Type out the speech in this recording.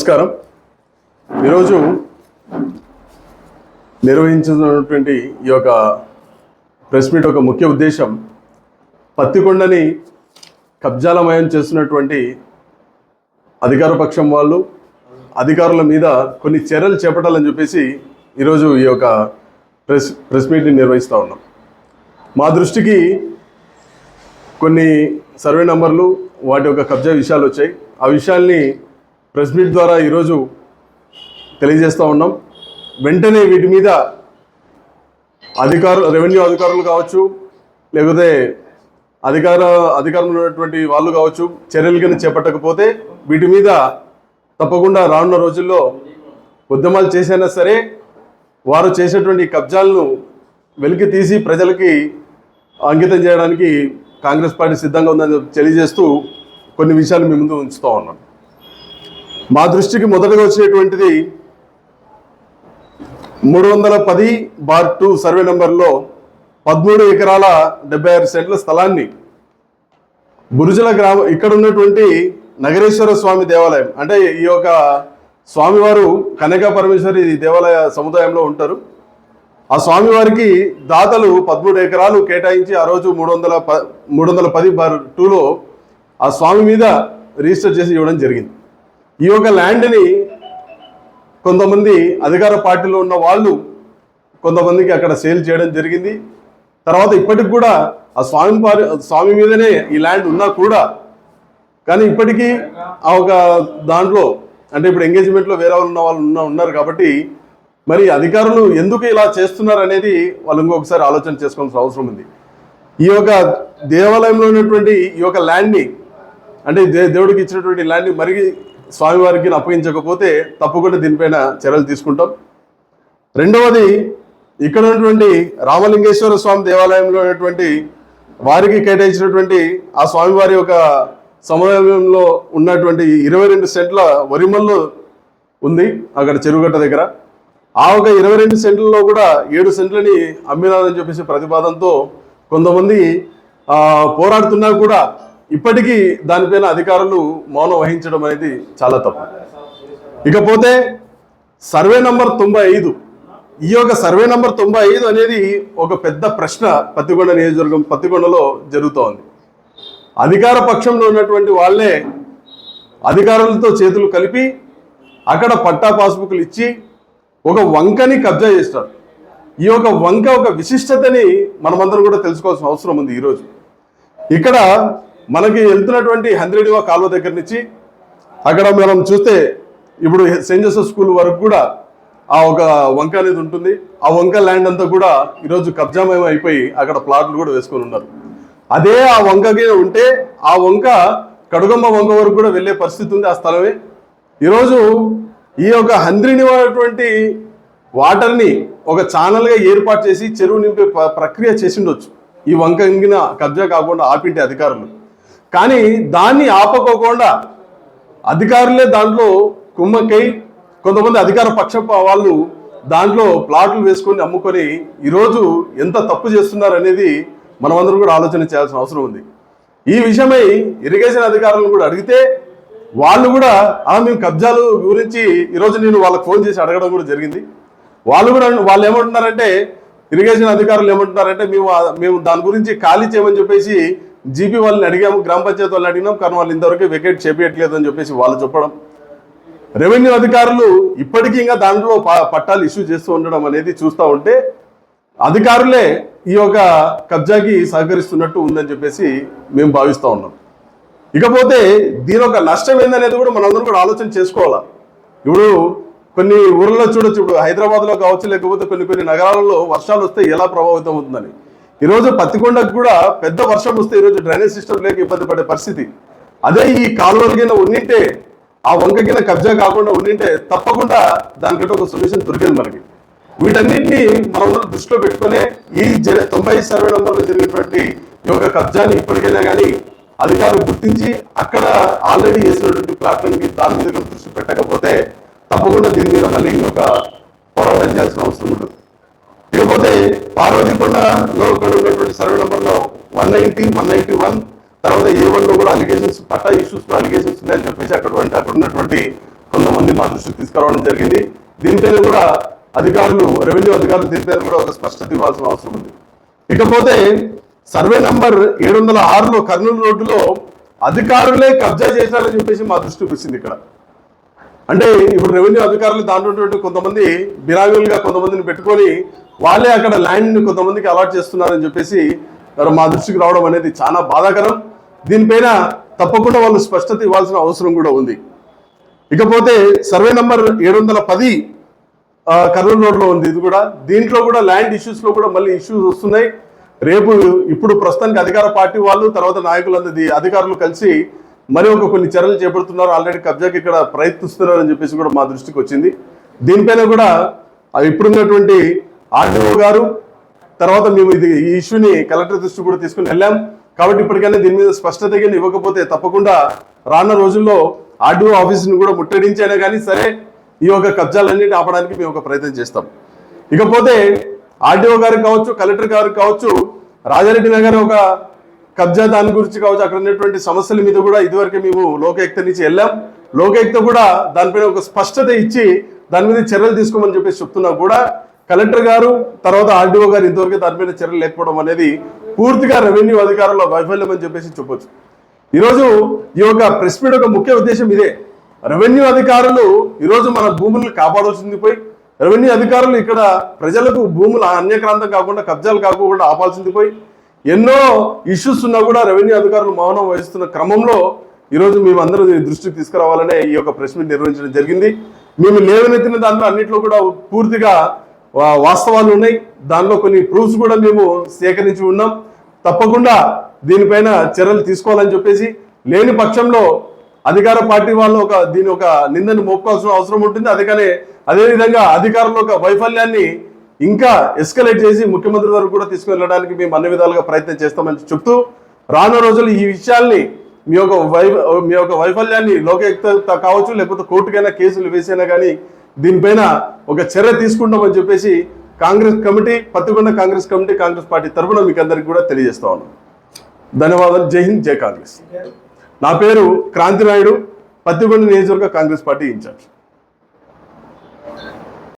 నమస్కారం. ఈరోజు నిర్వహించినటువంటి ఈ యొక్క ప్రెస్ మీట్ ఒక ముఖ్య ఉద్దేశం పత్తికొండని కబ్జాలమయం చేస్తున్నటువంటి అధికార పక్షం వాళ్ళు అధికారుల మీద కొన్ని చర్యలు చేపట్టాలని చెప్పేసి ఈరోజు ఈ యొక్క ప్రెస్ మీట్ని నిర్వహిస్తూ ఉన్నాం. మా దృష్టికి కొన్ని సర్వే నంబర్లు వాటి యొక్క కబ్జా విషయాలు వచ్చాయి. ఆ విషయాల్ని ప్రెస్ మీట్ ద్వారా ఈరోజు తెలియజేస్తూ ఉన్నాం. వెంటనే వీటి మీద రెవెన్యూ అధికారులు కావచ్చు, లేకపోతే అధికారం ఉన్నటువంటి వాళ్ళు కావచ్చు, చర్యలు కింద చేపట్టకపోతే వీటి మీద తప్పకుండా రానున్న రోజుల్లో ఉద్యమాలు చేసైనా సరే వారు చేసేటువంటి కబ్జాలను వెలికి తీసి ప్రజలకి అంకితం చేయడానికి కాంగ్రెస్ పార్టీ సిద్ధంగా ఉందని తెలియజేస్తూ కొన్ని విషయాలు మీ ముందు ఉంచుతూ ఉన్నాం. మా దృష్టికి మొదటగా వచ్చేటువంటిది 310/2 సర్వే నెంబర్లో 13 ఎకరాల 76 సెంట్ల స్థలాన్ని బురుజల గ్రామం ఇక్కడ ఉన్నటువంటి నగరేశ్వర స్వామి దేవాలయం, అంటే ఈ యొక్క స్వామివారు కనక పరమేశ్వరి దేవాలయ సముదాయంలో ఉంటారు. ఆ స్వామివారికి దాతలు 13 ఎకరాలు కేటాయించి ఆ రోజు 310/2లో ఆ స్వామి మీద రిజిస్టర్ చేసి ఇవ్వడం జరిగింది. ఈ యొక్క ల్యాండ్ని కొంతమంది అధికార పార్టీలో ఉన్న వాళ్ళు కొంతమందికి అక్కడ సేల్ చేయడం జరిగింది. తర్వాత ఇప్పటికి కూడా ఆ స్వామి మీదనే ఈ ల్యాండ్ ఉన్నా కూడా కానీ ఇప్పటికీ ఆ ఒక దాంట్లో అంటే ఇప్పుడు ఎంగేజ్మెంట్లో వేరే వాళ్ళు ఉన్నారు కాబట్టి మరి అధికారులు ఎందుకు ఇలా చేస్తున్నారు అనేది వాళ్ళు ఇంకొకసారి ఆలోచన చేసుకోవాల్సిన అవసరం ఉంది. ఈ యొక్క దేవాలయంలో ఉన్నటువంటి ఈ యొక్క ల్యాండ్ని అంటే దేవుడికి ఇచ్చినటువంటి ల్యాండ్ని మరి స్వామివారికి అప్పగించకపోతే తప్పకుండా దీనిపైన చర్యలు తీసుకుంటాం. రెండవది, ఇక్కడ ఉన్నటువంటి రామలింగేశ్వర స్వామి దేవాలయంలో ఉన్నటువంటి వారికి కేటాయించినటువంటి ఆ స్వామివారి యొక్క సముదాయంలో ఉన్నటువంటి 22 సెంట్ల వరిమల్లు ఉంది అక్కడ చెరువుగట్ట దగ్గర. ఆ ఒక 22 సెంట్లలో కూడా 7 సెంట్లని అమ్మినారని చెప్పేసి ప్రతిపాదనతో కొంతమంది పోరాడుతున్నా కూడా ఇప్పటికీ దానిపైన అధికారులు మౌనం వహించడం అనేది చాలా తప్పు. ఇకపోతే సర్వే నంబర్ 95, ఈ యొక్క సర్వే నంబర్ 95 అనేది ఒక పెద్ద ప్రశ్న పత్తికొండ నియోజకవర్గం పత్తికొండలో జరుగుతోంది. అధికార పక్షంలో ఉన్నటువంటి వాళ్ళే అధికారులతో చేతులు కలిపి అక్కడ పట్టా పాస్బుక్లు ఇచ్చి ఒక వంకని కబ్జా చేస్తారు. ఈ యొక్క వంక ఒక విశిష్టతని మనమందరం కూడా తెలుసుకోవాల్సిన అవసరం ఉంది. ఈరోజు ఇక్కడ మనకి వెళ్తున్నటువంటి హంద్రేడివా కాలువ దగ్గర నుంచి అక్కడ మనం చూస్తే ఇప్పుడు సెయింట్ జోసెఫ్ స్కూల్ వరకు కూడా ఆ ఒక వంక అనేది ఉంటుంది. ఆ వంక ల్యాండ్ అంతా కూడా ఈరోజు కబ్జామయం అయిపోయి అక్కడ ప్లాట్లు కూడా వేసుకొని ఉన్నారు. అదే ఆ వంకకి ఉంటే ఆ వంక కడుగమ్మ వంక వరకు కూడా వెళ్ళే పరిస్థితి ఉంది ఆ స్థలమే. ఈరోజు ఈ యొక్క హంద్రినిటువంటి వాటర్ని ఒక ఛానల్గా ఏర్పాటు చేసి చెరువు నింపే ప్రక్రియ చేసిండొచ్చు. ఈ వంక ఇంగిన కబ్జా కాకుండా ఆపింటే అధికారులు, కానీ దాన్ని ఆపకోకుండా అధికారులే దాంట్లో కుమ్మక్కై కొంతమంది అధికార పక్ష వాళ్ళు దాంట్లో ప్లాట్లు వేసుకొని అమ్ముకొని ఈరోజు ఎంత తప్పు చేస్తున్నారు అనేది మనమందరం కూడా ఆలోచన చేయాల్సిన అవసరం ఉంది. ఈ విషయమై ఇరిగేషన్ అధికారులను కూడా అడిగితే వాళ్ళు కూడా మేము కబ్జాలు గురించి ఈరోజు నేను వాళ్ళకి ఫోన్ చేసి అడగడం కూడా జరిగింది. వాళ్ళు ఏమంటున్నారంటే, ఇరిగేషన్ అధికారులు ఏమంటున్నారంటే మేము దాని గురించి ఖాళీ చేయమని చెప్పేసి జీపీ వాళ్ళని అడిగాము, గ్రామ పంచాయతీ వాళ్ళని అడిగినాం, కానీ వాళ్ళు ఇంతవరకు వెకేట్ చేపించట్లేదు అని చెప్పేసి వాళ్ళు చెప్పడం. రెవెన్యూ అధికారులు ఇప్పటికీ ఇంకా దాంట్లో పట్టాలు ఇష్యూ చేస్తూ ఉండడం అనేది చూస్తూ ఉంటే అధికారులే ఈ యొక్క కబ్జాకి సహకరిస్తున్నట్టు ఉందని చెప్పేసి మేము భావిస్తూ ఉన్నాం. ఇకపోతే దీని ఒక నష్టం ఏందనేది కూడా మనందరం కూడా ఆలోచన చేసుకోవాలా. ఇప్పుడు కొన్ని ఊర్లలో చూడొచ్చు, ఇప్పుడు హైదరాబాద్లో కావచ్చు, లేకపోతే కొన్ని నగరాలలో వర్షాలు వస్తే ఎలా ప్రభావితం అవుతుందని. ఈరోజు పత్తికొండకు కూడా పెద్ద వర్షం వస్తే ఈరోజు డ్రైనేజ్ సిస్టమ్ లేక ఇబ్బంది పడే పరిస్థితి. అదే ఈ కాలువల కింద ఉండింటే, ఆ వంక కింద కబ్జా కాకుండా ఉండింటే తప్పకుండా దానికంటే ఒక సొల్యూషన్ దొరికింది మనకి. వీటన్నింటినీ మనం దృష్టిలో పెట్టుకునే ఈ 90 సర్వే నంబర్లో జరిగినటువంటి ఈ యొక్క కబ్జాని ఇప్పటికైనా కానీ అధికారులు గుర్తించి అక్కడ ఆల్రెడీ వేసినటువంటి ప్లాట్ఫామ్కి దాని మీద దృష్టి పెట్టకపోతే తప్పకుండా దీని మీద మళ్ళీ ఒక పోరాటం చేయాల్సిన అవసరం ఉంటుంది. ఇకపోతే పార్వతీకొండలో ఉన్నటువంటి సర్వే నంబర్లో 190, 191 తర్వాత A1లో కూడా అలిగేషన్స్, పట్టా ఇష్యూస్ అలిగేషన్స్ ఉన్నాయని చెప్పేసి అక్కడ ఉన్నటువంటి కొంతమంది మా దృష్టికి తీసుకురావడం జరిగింది. దీనిపైన కూడా రెవెన్యూ అధికారులు దీనిపైన కూడా ఒక స్పష్టత ఇవ్వాల్సిన అవసరం ఉంది. ఇకపోతే సర్వే నంబర్ 706లో కర్నూలు రోడ్డులో అధికారులే కబ్జా చేశారని చెప్పేసి మా దృష్టికి వచ్చింది. ఇక్కడ అంటే ఇప్పుడు రెవెన్యూ అధికారులు దాంట్లో కొంతమంది బిరాగులుగా కొంతమందిని పెట్టుకొని వాళ్ళే అక్కడ ల్యాండ్ని కొంతమందికి అలాట్ చేస్తున్నారని చెప్పేసి మా దృష్టికి రావడం అనేది చాలా బాధాకరం. దీనిపైన తప్పకుండా వాళ్ళు స్పష్టత ఇవ్వాల్సిన అవసరం కూడా ఉంది. ఇకపోతే సర్వే నంబర్ 710 కర్నూలు రోడ్లో ఉంది. ఇది కూడా దీంట్లో కూడా ల్యాండ్ ఇష్యూస్లో కూడా మళ్ళీ ఇష్యూస్ వస్తున్నాయి. ఇప్పుడు ప్రస్తుతానికి అధికార పార్టీ వాళ్ళు తర్వాత నాయకులందరి అధికారులు కలిసి మరి కొన్ని చర్యలు చేపడుతున్నారు. ఆల్రెడీ కబ్జాకి ఇక్కడ ప్రయత్నిస్తున్నారు అని చెప్పేసి కూడా మా దృష్టికి వచ్చింది. దీనిపైన కూడా ఇప్పుడున్నటువంటి ఆర్డీఓ గారు తర్వాత మేము ఈ ఇష్యూని కలెక్టర్ దృష్టి కూడా తీసుకుని వెళ్ళాం. కాబట్టి ఇప్పటికైనా దీని మీద స్పష్టతగా ఇవ్వకపోతే తప్పకుండా రానున్న రోజుల్లో ఆర్డీఓ ఆఫీసుని కూడా ముట్టడించైనా కానీ సరే ఈ కబ్జాలన్నింటినీ ఆపడానికి మేము ఒక ప్రయత్నం చేస్తాం. ఇకపోతే ఆర్డీఓ గారికి కావచ్చు, కలెక్టర్ గారికి కావచ్చు, రాజారెడ్డి నగర్ ఒక కబ్జా దాని గురించి కావచ్చు, అక్కడ ఉన్నటువంటి సమస్యల మీద కూడా ఇదివరకే మేము లోకాయుక్త నుంచి వెళ్ళాం. లోకాయుక్త కూడా దానిపైన ఒక స్పష్టత ఇచ్చి దాని మీద చర్యలు తీసుకోమని చెప్పేసి చెప్తున్నా కూడా కలెక్టర్ గారు తర్వాత ఆర్డీఓ గారు ఇంతవరకు దాని మీద చర్యలు లేకపోవడం అనేది పూర్తిగా రెవెన్యూ అధికారుల వైఫల్యం అని చెప్పేసి చెప్పొచ్చు. ఈరోజు ఈ ప్రెస్ మీట్ ఒక ముఖ్య ఉద్దేశం ఇదే. రెవెన్యూ అధికారులు ఈరోజు మన భూములను కాపాడాల్సింది పోయి రెవెన్యూ అధికారులు ఇక్కడ ప్రజలకు భూములు అన్యక్రాంతం కాకుండా కబ్జాలు కాకుండా ఆపాల్సింది పోయి ఎన్నో ఇష్యూస్ ఉన్నా కూడా రెవెన్యూ అధికారులు మౌనం వహిస్తున్న క్రమంలో ఈరోజు మేమందరూ దృష్టికి తీసుకురావాలనే ఈ ప్రెస్ మీట్ నిర్వహించడం జరిగింది. మేము లేవనెత్తిన దాంట్లో అన్నింటిలో కూడా పూర్తిగా వాస్తవాలు ఉన్నాయి. దానిలో కొన్ని ప్రూఫ్స్ కూడా మేము సేకరించి ఉన్నాం. తప్పకుండా దీనిపైన చర్యలు తీసుకోవాలని చెప్పేసి లేని పక్షంలో అధికార పార్టీ వాళ్ళు దీని నిందను మోపుకోవాల్సిన అవసరం ఉంటుంది. అదేవిధంగా అధికారుల వైఫల్యాన్ని ఇంకా ఎస్కలేట్ చేసి ముఖ్యమంత్రి వరకు కూడా తీసుకువెళ్ళడానికి మేము అన్ని విధాలుగా ప్రయత్నం చేస్తామని చెప్తూ రానున్న రోజులు ఈ విషయాల్ని మీ వైఫల్యాన్ని లోకాయుక్త కావచ్చు లేకపోతే కోర్టుకైనా కేసులు వేసైనా కానీ దీనిపైన ఒక చర్య తీసుకుంటామని చెప్పేసి Congress committee Pattikonda Congress committee Congress party తరఫున మీకు అందరికీ కూడా తెలియజేస్తా ఉన్నాం. ధన్యవాదాలు. జై హింద్, జై కాంగ్రెస్. నా పేరు క్రాంతి నాయుడు, పత్తికొండ నియోజకవర్గ కాంగ్రెస్ పార్టీ ఇన్ఛార్జ్.